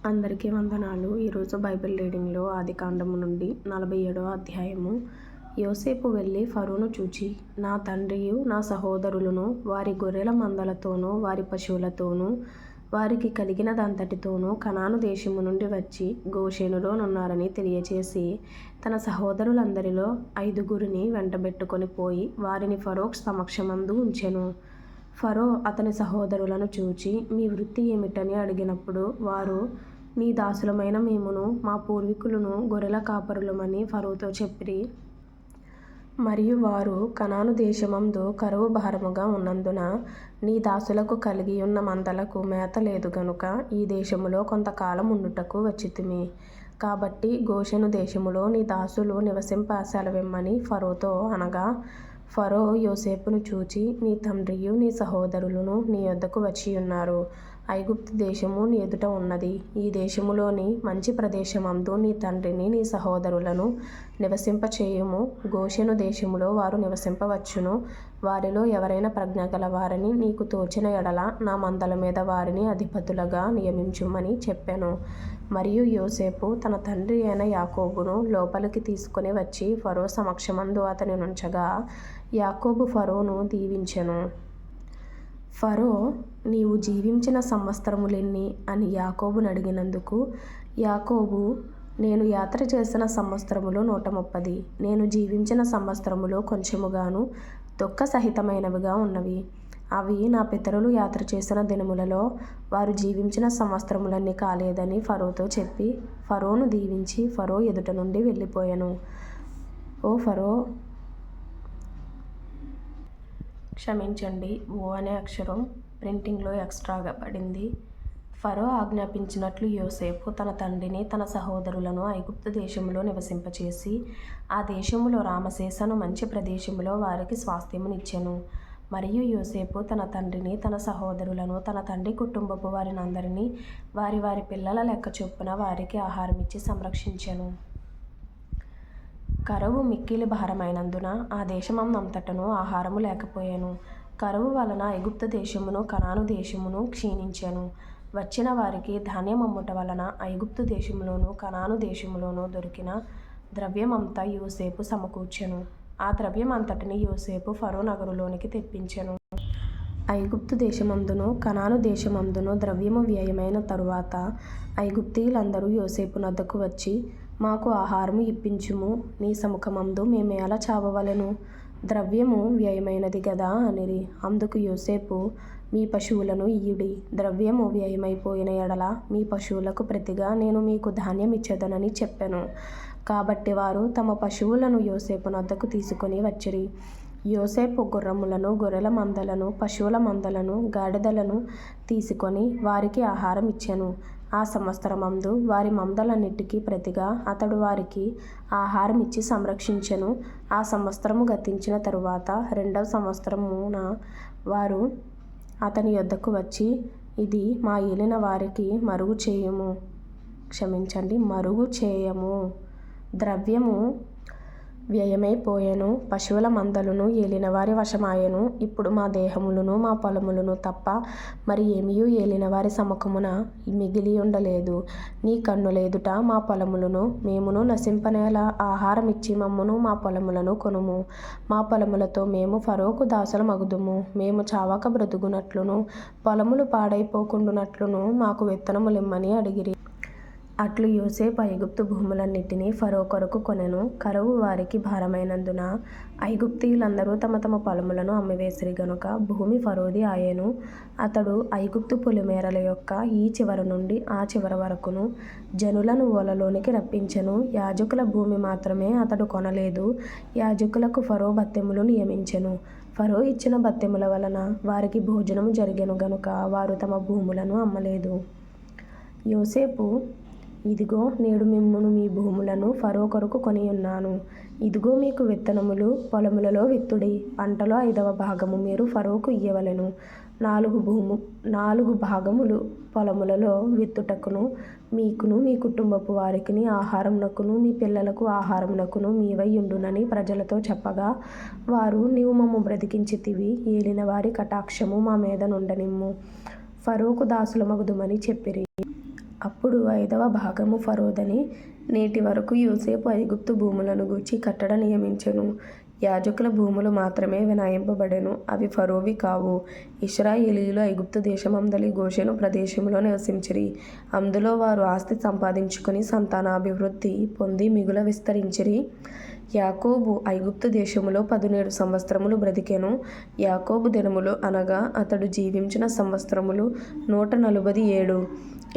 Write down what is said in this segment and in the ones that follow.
అందరికీ వందనాలు. ఈరోజు బైబిల్ రీడింగ్లో ఆదికాండము నుండి 47వ అధ్యాయము. యోసేపు వెళ్ళి ఫరోను చూచి, నా తండ్రియు నా సహోదరులను వారి గొర్రెల మందలతోనూ వారి పశువులతోనూ వారికి కలిగినదంతటితోనూ కనాను దేశము నుండి వచ్చి గోషెనులో నున్నారని తెలియచేసి తన సహోదరులందరిలో 5గురిని వెంటబెట్టుకొని పోయి వారిని ఫరో సమక్షమందు ఉంచెను. ఫరో అతని సహోదరులను చూచి, మీ వృత్తి ఏమిటని అడిగినప్పుడు వారు, నీ దాసులమైన మేమును మా పూర్వీకులను గొర్రెల కాపరులమని ఫరోతో చెప్పిరి. మరియు వారు, కనాను దేశమందు కరువు భారముగా ఉన్నందున నీ దాసులకు కలిగియున్న మందలకు మేత లేదు గనుక ఈ దేశములో కొంతకాలం ఉండుటకు వచ్చితిమి. కాబట్టి గోషెను దేశములో నీ దాసులు నివసింప సెలవిమ్మని ఫరోతో అనగా, ఫరో యోసేపును చూచి, నీ తండ్రియు నీ సహోదరులను నీ యొద్దకు వచ్చియున్నారు. ఐగుప్తు దేశము నీ ఎదుట ఉన్నది. ఈ దేశములోని మంచి ప్రదేశమందు నీ తండ్రిని నీ సహోదరులను నివసింపచేయుము. గోషెను దేశములో వారు నివసింపవచ్చును. వారిలో ఎవరైనా ప్రజ్ఞ గల వారిని నీకు తోచిన ఎడల నా మందల మీద వారిని అధిపతులుగా నియమించుమని చెప్పెను. మరియు యోసేపు తన తండ్రి అయిన యాకోబును లోపలికి తీసుకొని వచ్చి ఫరో సమక్షమందు అతని నుంచగా, యాకోబు ఫరోను దీవించెను. ఫరో, నీవు జీవించిన సంవత్సరములెన్ని అని యాకోబును అడిగినందుకు యాకోబు, నేను యాత్ర చేసిన సంవత్సరములు 130, నేను జీవించిన సంవత్సరములు కొంచెముగాను దుఃఖ సహితమైనవిగా ఉన్నవి. అవి నా పితరులు యాత్ర చేసిన దినములలో వారు జీవించిన సంవత్సరములన్నీ కాలేదని ఫరోతో చెప్పి ఫరోను దీవించి ఫరో ఎదుట నుండి వెళ్ళిపోయాను. ఓ ఫరో, క్షమించండి, ఓ అనే అక్షరం ప్రింటింగ్లో ఎక్స్ట్రాగా పడింది. ఫరో ఆజ్ఞాపించినట్లు యోసేపు తన తండ్రిని తన సహోదరులను ఐగుప్తు దేశములో నివసింపచేసి ఆ దేశములో రామసేసను మంచి ప్రదేశములో వారికి స్వాస్థ్యమునిచ్చెను. మరియు యోసేపు తన తండ్రిని తన సహోదరులను తన తండ్రి కుటుంబపు వారినందరినీ వారి వారి పిల్లల లెక్క చొప్పున వారికి ఆహారమిచ్చి సంరక్షించెను. కరువు మిక్కిలి భారమైనందున ఆ దేశమంతటను ఆహారము లేకపోయెను. కరువు వలన ఐగుప్తు దేశమును కనాను దేశమును క్షీణించెను. వచ్చిన వారికి ధాన్యం అమ్ముట వలన ఐగుప్తు దేశములోను కనాను దేశములోను దొరికిన ద్రవ్యమంతా యోసేపు సమకూర్చెను. ఆ ద్రవ్యమంతటిని యోసేపు ఫరో నగరులోనికి తెప్పించెను. ఐగుప్తు దేశమందును కనాను దేశమందును ద్రవ్యము వ్యయమైన తరువాత ఐగుప్తీయులందరూ యోసేపు నద్దకు వచ్చి, మాకు ఆహారము ఇప్పించుము, నీ సముఖమందు మేమేలా చావవలెను? ద్రవ్యము వ్యయమైనది గదా అనిరి. అందుకు యోసేపు, మీ పశువులను ఇయ్యుడి. ద్రవ్యము వ్యయమైపోయిన ఎడల మీ పశువులకు ప్రతిగా నేను మీకు ధాన్యం ఇచ్చేదనని చెప్పెను. కాబట్టి వారు తమ పశువులను యోసేపు నద్దకు తీసుకొని వచ్చిరి. యోసేపు గుర్రములను గొర్రెల మందలను పశువుల మందలను గాడిదలను తీసుకొని వారికి ఆహారం ఇచ్చెను. ఆ సంవత్సరమందు వారి మందలన్నిటికీ ప్రతిగా అతడు వారికి ఆహారం ఇచ్చి సంరక్షించెను. ఆ సంవత్సరము గతించిన తరువాత 2వ సంవత్సరమున వారు అతని యొద్దకు వచ్చి, ఇది మా ఏలిన వారికి మరుగు చేయము. ద్రవ్యము వ్యయమైపోయెను. పశువుల మందలను ఏలినవారి వశమాయెను. ఇప్పుడు మా దేహములను మా పొలములను తప్ప మరి ఏమియూ ఏలినవారి సముఖమున మిగిలి ఉండలేదు. నీ కన్నుల ఎదుట మా పొలములను మేమును నశింపనేలా ఆహారమిచ్చి మమ్మును మా పొలములను కొనుము. మా పొలములతో మేము ఫరోకు దాసులమగుదుము. మేము చావక బ్రతుకునట్లును పొలములు పాడైపోకుండునట్లును మాకు విత్తనములిమ్మని అడిగిరి. అట్లు యోసేపు ఐగుప్తు భూములన్నిటినీ ఫరో కొరకు కొనెను. కరువు వారికి భారమైనందున ఐగుప్తీయులందరూ తమ తమ పొలములను అమ్మివేసిరి గనుక భూమి ఫరోది ఆయెను. అతడు ఐగుప్తు పొలిమేరల యొక్క ఈ చివర నుండి ఆ చివర వరకును జనులను ఓలలోనికి రప్పించెను. యాజకుల భూమి మాత్రమే అతడు కొనలేదు. యాజకులకు ఫరో భత్యములు నియమించెను. ఫరో ఇచ్చిన భత్యముల వలన వారికి భోజనము జరిగెను గనుక వారు తమ భూములను అమ్మలేదు. యోసేపు, ఇదిగో నేడు మిమ్మును మీ భూములను ఫరో కొరకు కొనియున్నాను. ఇదిగో మీకు విత్తనములు, పొలములలో విత్తుడి. పంటలో 5వ భాగము మీరు ఫరోకు ఇయ్యవలెను. 4 భాగములు పొలములలో విత్తుటకును మీకును మీ కుటుంబపు వారికిని ఆహారమునకును మీ పిల్లలకు ఆహారమునకును మీవై ఉండునని ప్రజలతో చెప్పగా వారు, నీవు మమ్ము బ్రతికించితివి, ఏలిన వారి కటాక్షము మా మీద నుండనిమ్ము, ఫరోకు దాసులమగుదుమని చెప్పిరి. అప్పుడు 5వ భాగము ఫరోదని. నేటి వరకు యోసేపు ఐగుప్తు భూములను గూర్చి కట్టడ నియమించెను. యాజకుల భూములు మాత్రమే వినాయింపబడెను, అవి ఫరోవి కావు. ఇశ్రాయేలీయులు ఐగుప్తు దేశమందలి గోషెను ప్రదేశములో నివసించిరి. అందులో వారు ఆస్తి సంపాదించుకొని సంతానాభివృద్ధి పొంది మిగుల విస్తరించిరి. యాకోబు ఐగుప్తు దేశములో 17 సంవత్సరములు బ్రతికెను. యాకోబు దినములు అనగా అతడు జీవించిన సంవత్సరములు 147.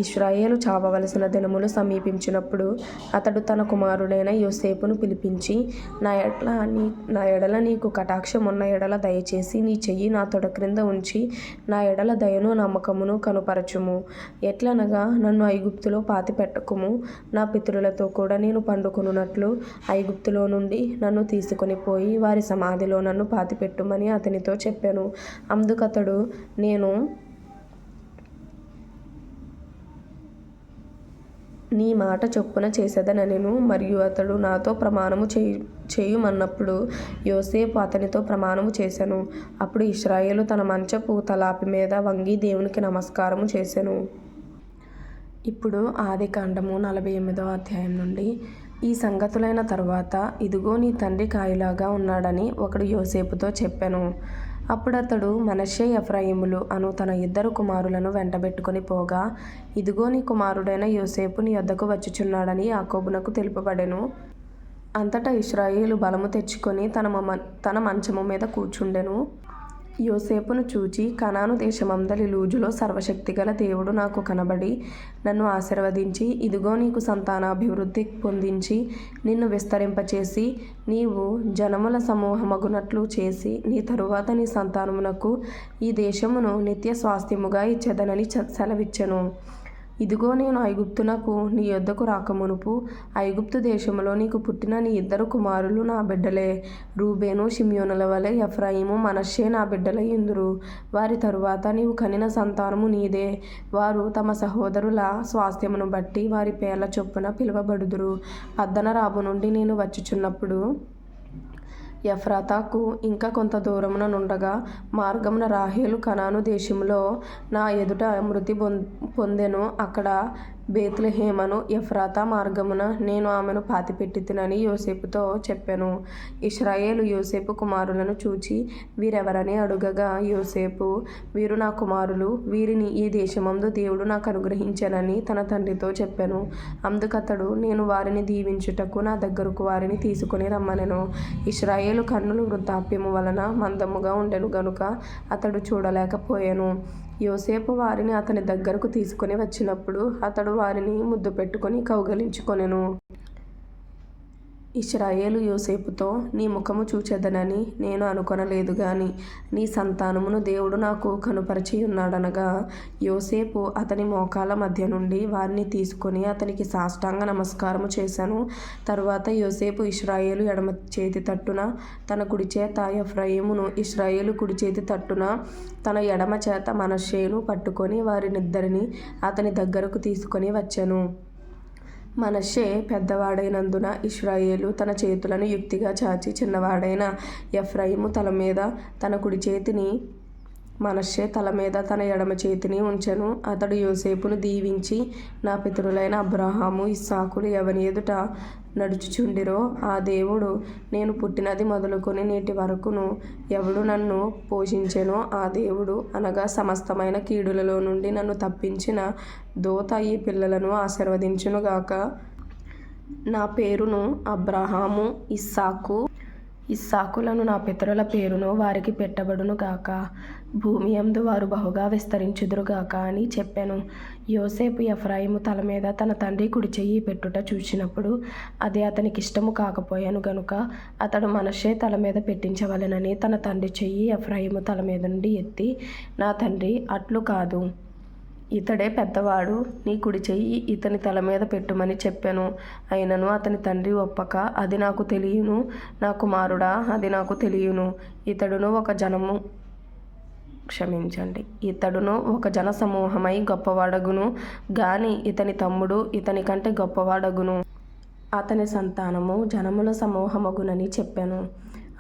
ఇశ్రాయేలు చావవలసిన దినములు సమీపించినప్పుడు అతడు తన కుమారుడైన యోసేపును పిలిపించి, నా ఎడల నీకు కటాక్షం ఉన్న ఎడల దయచేసి నీ చెయ్యి నా తొడ క్రింద ఉంచి నా ఎడల దయను నమ్మకమును కనుపరచుము. ఎట్లనగా నన్ను ఐగుప్తులో పాతిపెట్టకుము. నా పితరులతో కూడా నేను పండుకొనున్నట్లు ఐగుప్తులో నుండి నన్ను తీసుకొని పోయి వారి సమాధిలో నన్ను పాతిపెట్టుమని అతనితో చెప్పెను. అందుకతడు, నేను నీ మాట చొప్పున చేసేదనెను. మరియు అతడు నాతో ప్రమాణము చేయుమన్నప్పుడు యోసేపు అతనితో ప్రమాణము చేసెను. అప్పుడు ఇశ్రాయేలు తన మంచపు తలాపి మీద వంగి దేవునికి నమస్కారము చేసెను. ఇప్పుడు ఆదికాండము 48వ అధ్యాయం నుండి. ఈ సంగతులైన తరువాత, ఇదిగో నీ తండ్రి కాయులాగా ఉన్నాడని ఒకడు యోసేపుతో చెప్పెను. అప్పుడతడు మనష్షే ఎఫ్రాయిములు అను తన 2 కుమారులను వెంటబెట్టుకొని పోగా, ఇదిగో నీ కుమారుడైన యోసేపు నీ యొద్దకు వచ్చుచున్నాడని యాకోబునకు తెలుపబడెను. అంతటా ఇశ్రాయేలు బలము తెచ్చుకొని తన మంచము మీద కూర్చుండెను. యోసేపును చూచి, కనాను దేశమందలి లూజులో సర్వశక్తిగల దేవుడు నాకు కనబడి నన్ను ఆశీర్వదించి, ఇదిగో నీకు సంతానాభివృద్ధి పొందించి నిన్ను విస్తరింపచేసి నీవు జనముల సమూహమగునట్లు చేసి నీ తరువాత నీ సంతానమునకు ఈ దేశమును నిత్య స్వాస్థ్యముగా ఇచ్చెదనని సెలవిచ్చెను. ఇదిగో నేను ఐగుప్తునకు నీ యొద్దకు రాకమునుపు ఐగుప్తు దేశములో నీకు పుట్టిన నీ 2 కుమారులు నా బిడ్డలే. రూబేను షిమ్యోనుల వలె ఎఫ్రాయిము మనష్షే నా బిడ్డలయ్యుందురు. వారి తరువాత నీవు కనిన సంతానము నీదే. వారు తమ సహోదరుల స్వాస్థ్యమును బట్టి వారి పేర్ల చొప్పున పిలువబడుదురు. పద్దనరాబు నుండి నేను వచ్చుచున్నప్పుడు ఎఫ్రాతాకు ఇంకా కొంత దూరమున నుండగా మార్గమున రాహేలు కనాను దేశములో నా ఎదుట మృతి పొందెను. అక్కడ బేత్లెహేమను ఎఫ్రాతా మార్గమున నేను ఆమెను పాతిపెట్టితినని యోసేపుతో చెప్పెను. ఇశ్రాయేలు యోసేపు కుమారులను చూచి వీరెవరని అడుగగా, యోసేపు, వీరు నా కుమారులు, వీరిని ఈ దేశమందు దేవుడు నాకు అనుగ్రహించెనని తన తండ్రితో చెప్పెను. అందుకతడు, నేను వారిని దీవించుటకు నా దగ్గరకు వారిని తీసుకొని రమ్మనెను. ఇశ్రాయేలు కన్నులు వృద్ధాప్యము వలన మందముగా ఉండెను గనుక అతడు చూడలేకపోయెను. యోసేపు వారిని అతని దగ్గరకు తీసుకొని వచ్చినప్పుడు అతడు వారిని ముద్దు పెట్టుకొని కౌగలించుకొనెను. ఇశ్రాయేలు యోసేపుతో, నీ ముఖము చూచెదనని నేను అనుకొనలేదు గాని నీ సంతానమును దేవుడు నాకు కనుపరచియున్నాడనగా, యోసేపు అతని మోకాళ్ళ మధ్య నుండి వారిని తీసుకొని అతనికి సాష్టాంగ నమస్కారము చేసెను. తరువాత యోసేపు ఇశ్రాయేలు ఎడమ చేతి తట్టున తన కుడి చేత ఎఫ్రాయిమును, ఇశ్రాయేలు కుడి చేతి తట్టున తన ఎడమ చేత మనష్షేను పట్టుకొని వారినిద్దరిని అతని దగ్గరకు తీసుకొని వచ్చెను. మనష్షే పెద్దవాడైనందున ఇశ్రాయేలు తన చేతులను యుక్తిగా చాచి చిన్నవాడైన ఎఫ్రాయిము తల మీద తన కుడి చేతిని, మనష్షే తల మీద తన ఎడమ చేతిని ఉంచెను. అతడు యోసేపును దీవించి, నా పితరులైన అబ్రాహాము ఇస్సాకులు ఎవని ఎదుట నడుచుచుండిరో ఆ దేవుడు, నేను పుట్టినది మొదలుకొని నేటి వరకును ఎవడు నన్ను పోషించెనో ఆ దేవుడు, అనగా సమస్తమైన కీడులలో నుండి నన్ను తప్పించిన దోత ఈ పిల్లలను ఆశీర్వదించునుగాక. నా పేరును అబ్రాహాము, ఇస్సాకులను నా పితరుల పేరును వారికి పెట్టబడునుగాక. భూమి యందు వారు బహుగా విస్తరించుదురుగాక అని చెప్పెను. యోసేపు ఎఫ్రాయిము తల మీద తన తండ్రి కుడి చెయ్యి పెట్టుట చూచినప్పుడు అది అతనికి ఇష్టము కాకపోయాను గనుక అతడు మనష్షే తల మీద పెట్టించవలెనని తన తండ్రి చెయ్యి ఎఫ్రాయిము తల మీద నుండి ఎత్తి, నా తండ్రి, అట్లు కాదు, ఇతడే పెద్దవాడు, నీ కుడి చెయ్యి ఇతని తల మీద పెట్టుమని చెప్పెను. అయినను అతని తండ్రి ఒప్పక, అది నాకు తెలియను, నా కుమారుడా, అది నాకు తెలియను. ఇతడును ఒక జన సమూహమై గొప్పవాడగును గాని ఇతని తమ్ముడు ఇతని కంటే గొప్పవాడగును. అతని సంతానము జనముల సమూహమగునని చెప్పెను.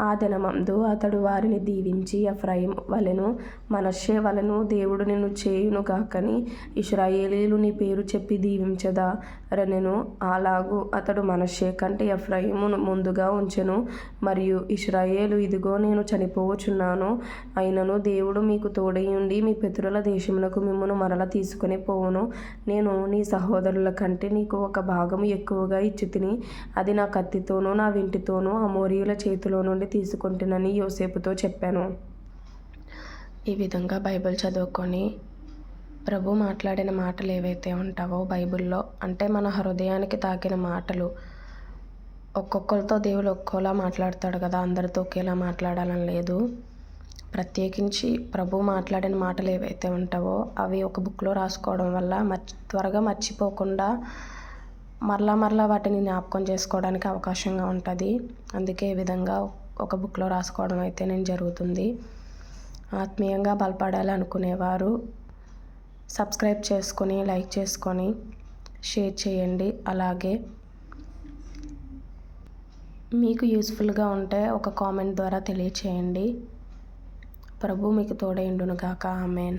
ఆ దినమందు అతడు వారిని దీవించి, ఎఫ్రాయిము వలెను మనష్షే వలెను దేవుడు నిన్ను చేయునుగాకని ఇశ్రాయేలీయులు నీ పేరు చెప్పి దీవించెదరనెను. అలాగు అతడు మనష్షే కంటే ఎఫ్రాయిమును ముందుగా ఉంచెను. మరియు ఇశ్రాయేలు, ఇదిగో నేను చనిపోవచున్నాను, అయినను దేవుడు మీకు తోడైయుండి మీ పితరుల దేశమునకు మిమ్మును మరల తీసుకొని పోవును. నేను నీ సహోదరుల కంటే నీకు ఒక భాగము ఎక్కువగా ఇచ్చితిని. అది నా కత్తితోనూ నా వింటితోనూ అమోరీయుల చేతిలో నుండి తీసుకొంటినని యోసేపుతో చెప్పాను. ఈ విధంగా బైబిల్ చదువుకొని ప్రభు మాట్లాడిన మాటలు ఏవైతే ఉంటావో బైబిల్లో, అంటే మన హృదయానికి తాకిన మాటలు, ఒక్కొక్కరితో దేవుడు ఒక్కోలా మాట్లాడతాడు కదా, అందరితో ఒకేలా మాట్లాడాలని లేదు. ప్రత్యేకించి ప్రభు మాట్లాడిన మాటలు ఏవైతే ఉంటావో అవి ఒక బుక్లో రాసుకోవడం వల్ల త్వరగా మర్చిపోకుండా మరలా వాటిని జ్ఞాపకం చేసుకోవడానికి అవకాశంగా ఉంటుంది. అందుకే ఈ విధంగా ఒక బుక్లో రాసుకోవడం అయితే నేను జరుగుతుంది. ఆత్మీయంగా బలపడాలి అనుకునేవారు సబ్స్క్రైబ్ చేసుకొని, లైక్ చేసుకొని, షేర్ చేయండి. అలాగే మీకు యూస్ఫుల్గా ఉంటే ఒక కామెంట్ ద్వారా తెలియచేయండి. ప్రభు మీకు తోడైండును గాక. ఆమేన్.